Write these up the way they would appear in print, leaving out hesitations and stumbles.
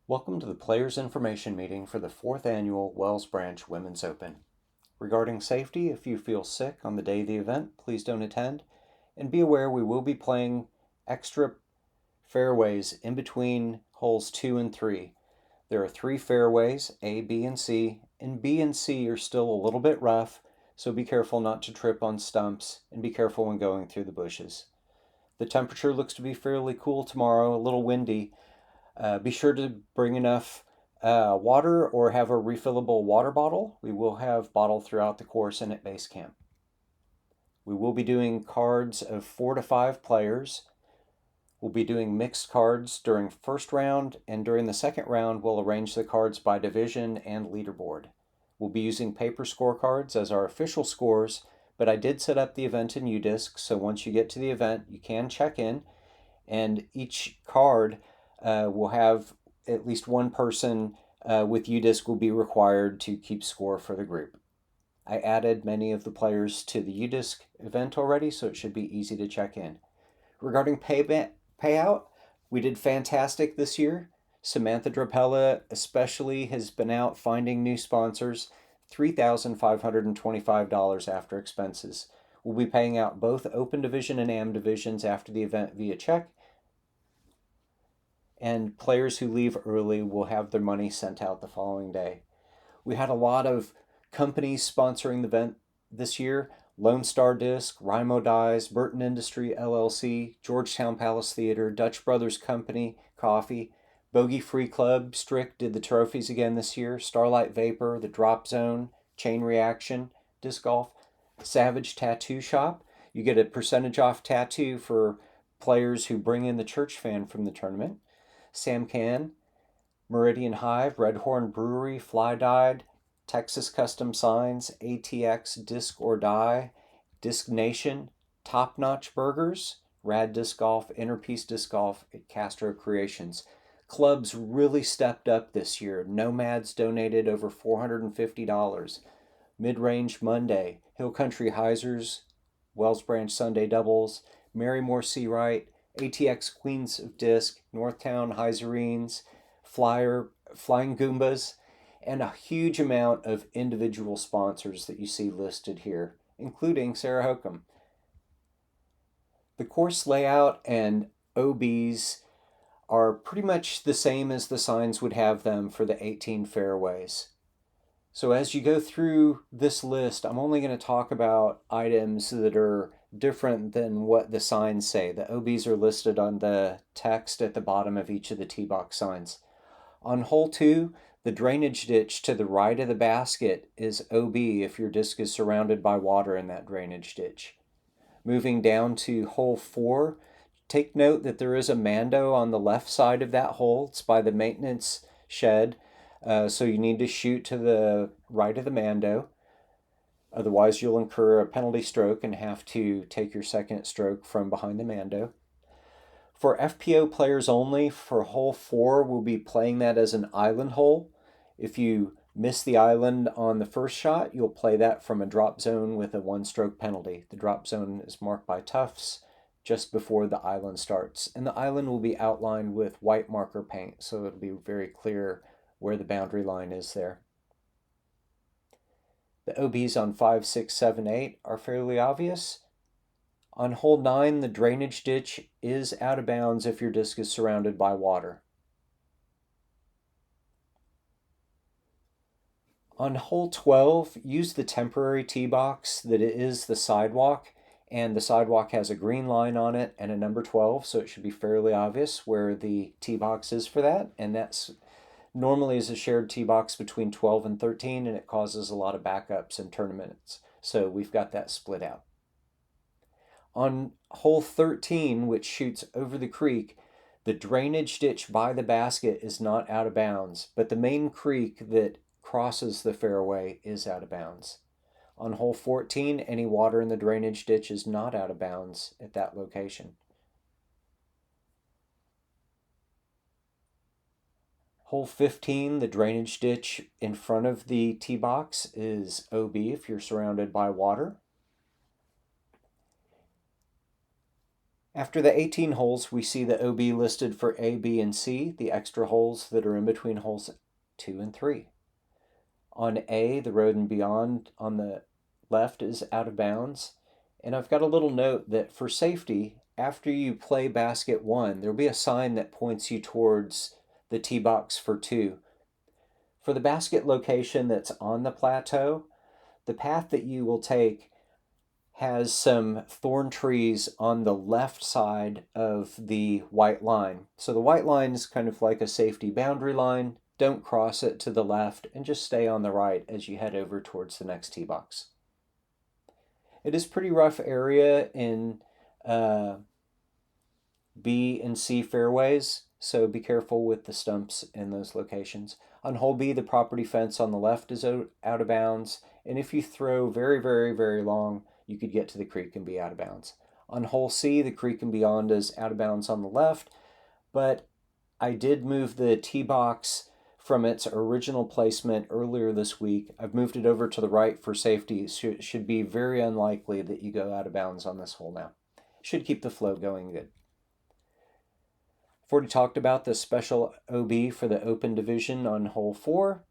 Welcome to the Players Information Meeting for the 4th Annual Wells Branch Women's Open. Regarding safety, if you feel sick on the day of the event, please don't attend. And be aware we will be playing extra fairways in between holes 2 and 3. There are 3 fairways, A, B, and C, and B and C are still a little bit rough, so be careful not to trip on stumps and be careful when going through the bushes. The temperature looks to be fairly cool tomorrow, a little windy. Be sure to bring enough water or have a refillable water bottle. We will have bottle throughout the course and at base camp. We will be doing cards of 4 to 5 players. We'll be doing mixed cards during first round, and during the second round we'll arrange the cards by division and leaderboard. We'll be using paper scorecards as our official scores, but I did set up the event in UDisc, so once you get to the event you can check in, and each card will have at least one person with UDisc will be required to keep score for the group. I added many of the players to the UDisc event already, so it should be easy to check in. Regarding payout, we did fantastic this year. Samantha Drapella especially has been out finding new sponsors. $3,525 after expenses. We'll be paying out both Open Division and AM Divisions after the event via check, and players who leave early will have their money sent out the following day. We had a lot of companies sponsoring the event this year: Lone Star Disc, Rymo Dyes, Burton Industry LLC, Georgetown Palace Theater, Dutch Brothers Company Coffee, Bogey Free Club, Strick did the trophies again this year, Starlight Vapor, The Drop Zone, Chain Reaction, Disc Golf, Savage Tattoo Shop. You get a percentage off tattoo for players who bring in the church fan from the tournament. Sam Can, Meridian Hive, Red Horn Brewery, Fly Dyed, Texas Custom Signs, ATX Disc or Die, Disc Nation, Top Notch Burgers, Rad Disc Golf, Inner Peace Disc Golf at Castro Creations. Clubs really stepped up this year. Nomads donated over $450. Mid-Range Monday, Hill Country Heisers, Wells Branch Sunday Doubles, Marymore Seawright, ATX Queens of Disc, Northtown Heiserines, Flying Goombas, and a huge amount of individual sponsors that you see listed here, including Sarah Hokum. The course layout and OBs are pretty much the same as the signs would have them for the 18 fairways. So as you go through this list, I'm only going to talk about items that are different than what the signs say. The OBs are listed on the text at the bottom of each of the tee box signs. On hole 2, the drainage ditch to the right of the basket is OB if your disc is surrounded by water in that drainage ditch. Moving down to hole 4, take note that there is a Mando on the left side of that hole. It's by the maintenance shed, so you need to shoot to the right of the Mando. Otherwise, you'll incur a penalty stroke and have to take your second stroke from behind the Mando. For FPO players only, for hole 4, we'll be playing that as an island hole. If you miss the island on the first shot, you'll play that from a drop zone with a 1-stroke penalty. The drop zone is marked by tufts just before the island starts, and the island will be outlined with white marker paint, so it'll be very clear where the boundary line is there. The OBs on 5, 6, 7, 8 are fairly obvious. On hole 9, the drainage ditch is out of bounds if your disc is surrounded by water. On hole 12, use the temporary tee box that is the sidewalk, and the sidewalk has a green line on it and a number 12, so it should be fairly obvious where the tee box is for that, and that's normally is a shared tee box between 12 and 13, and it causes a lot of backups in tournaments, so we've got that split out. On hole 13, which shoots over the creek, the drainage ditch by the basket is not out of bounds, but the main creek that crosses the fairway is out of bounds. On hole 14, any water in the drainage ditch is not out of bounds at that location. Hole 15, the drainage ditch in front of the tee box is OB if you're surrounded by water. After the 18 holes, we see the OB listed for A, B, and C, the extra holes that are in between holes 2 and 3. On A, the road and beyond on the left is out of bounds. And I've got a little note that for safety, after you play basket 1, there'll be a sign that points you towards the tee box for 2. For the basket location that's on the plateau, the path that you will take has some thorn trees on the left side of the white line. So the white line is kind of like a safety boundary line. Don't cross it to the left and just stay on the right as you head over towards the next tee box. It is pretty rough area in B and C fairways, so be careful with the stumps in those locations. On hole B, the property fence on the left is out of bounds, and if you throw very, very, very long, you could get to the creek and be out of bounds. On hole C, the creek and beyond is out of bounds on the left, but I did move the tee box from its original placement earlier this week. I've moved it over to the right for safety. It should be very unlikely that you go out of bounds on this hole now. Should keep the flow going good. I've already talked about the special OB for the open division on hole 4.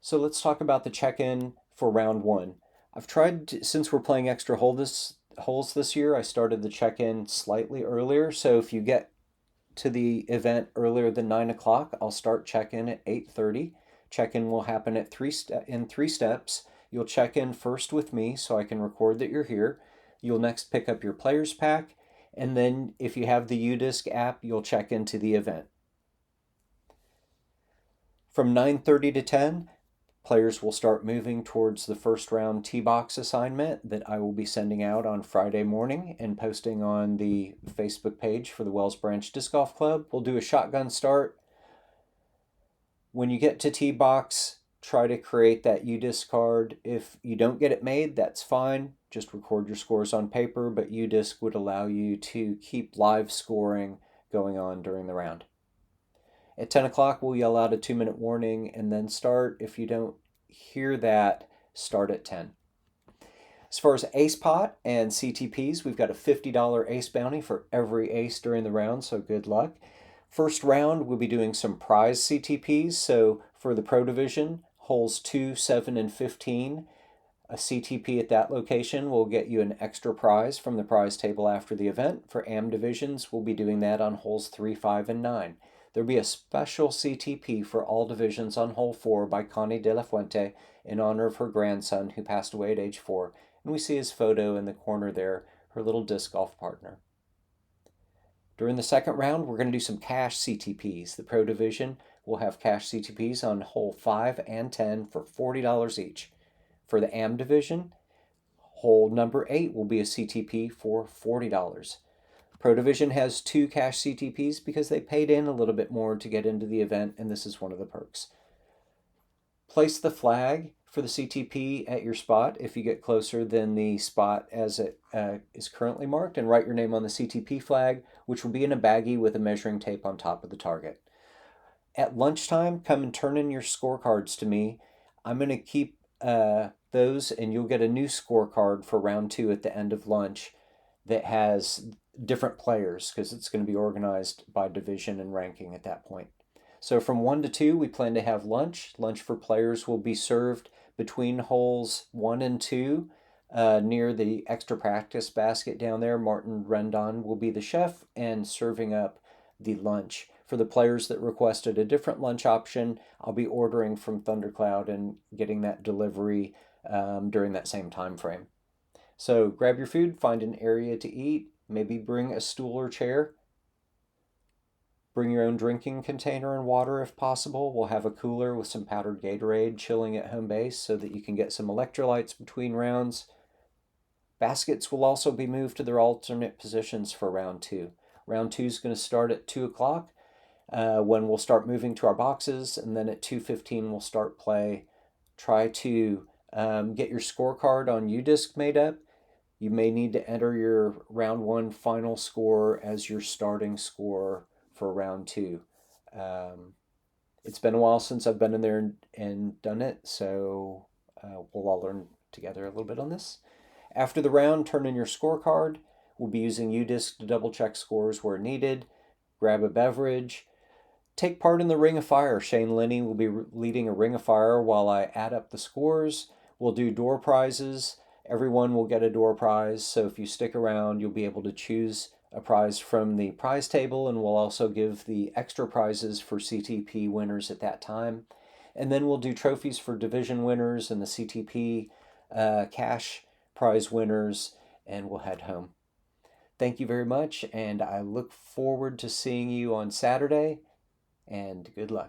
So let's talk about the check-in for round 1. I've tried, since we're playing extra holes this year, I started the check-in slightly earlier. So if you get to the event earlier than 9 o'clock, I'll start check-in at 8:30. Check-in will happen at in three steps. You'll check in first with me so I can record that you're here. You'll next pick up your player's pack, and then if you have the UDisc app, you'll check into the event. From 9:30 to 10, players will start moving towards the first round tee box assignment that I will be sending out on Friday morning and posting on the Facebook page for the Wells Branch Disc Golf Club. We'll do a shotgun start. When you get to tee box, try to create that UDisc card. If you don't get it made, that's fine. Just record your scores on paper, but UDisc would allow you to keep live scoring going on during the round. At 10 o'clock, we'll yell out a 2-minute warning and then start. If you don't hear that, start at 10. As far as Ace Pot and CTPs, we've got a $50 Ace bounty for every ace during the round, so good luck. First round, we'll be doing some prize CTPs. So for the Pro Division, holes 2, 7, and 15, a CTP at that location will get you an extra prize from the prize table after the event. For AM divisions, we'll be doing that on holes 3, 5, and 9. There'll be a special CTP for all divisions on hole 4 by Connie De La Fuente in honor of her grandson who passed away at age 4. And we see his photo in the corner there, her little disc golf partner. During the second round, we're going to do some cash CTPs. The Pro Division will have cash CTPs on hole 5 and 10 for $40 each. For the AM Division, hole number 8 will be a CTP for $40. Pro Division has 2 cash CTPs because they paid in a little bit more to get into the event, and this is one of the perks. Place the flag for the CTP at your spot if you get closer than the spot as it is currently marked, and write your name on the CTP flag, which will be in a baggie with a measuring tape on top of the target. At lunchtime, come and turn in your scorecards to me. I'm going to keep those, and you'll get a new scorecard for round 2 at the end of lunch that has different players because it's going to be organized by division and ranking at that point. So from 1 to 2, we plan to have lunch. Lunch for players will be served between holes 1 and 2 near the extra practice basket down there. Martin Rendon will be the chef and serving up the lunch. For the players that requested a different lunch option, I'll be ordering from Thundercloud and getting that delivery during that same time frame. So grab your food, find an area to eat, maybe bring a stool or chair. Bring your own drinking container and water if possible. We'll have a cooler with some powdered Gatorade chilling at home base so that you can get some electrolytes between rounds. Baskets will also be moved to their alternate positions for round 2. Round 2 is going to start at 2 o'clock when we'll start moving to our boxes, and then at 2:15 we'll start play. Try to get your scorecard on UDisc made up. You may need to enter your round 1 final score as your starting score for round 2. It's been a while since I've been in there and done it, so we'll all learn together a little bit on this. After the round, turn in your scorecard. We'll be using UDisc to double check scores where needed. Grab a beverage. Take part in the Ring of Fire. Shane Linney will be leading a Ring of Fire while I add up the scores. We'll do door prizes. Everyone will get a door prize, so if you stick around, you'll be able to choose a prize from the prize table, and we'll also give the extra prizes for CTP winners at that time. And then we'll do trophies for division winners and the CTP cash prize winners, and we'll head home. Thank you very much, and I look forward to seeing you on Saturday, and good luck.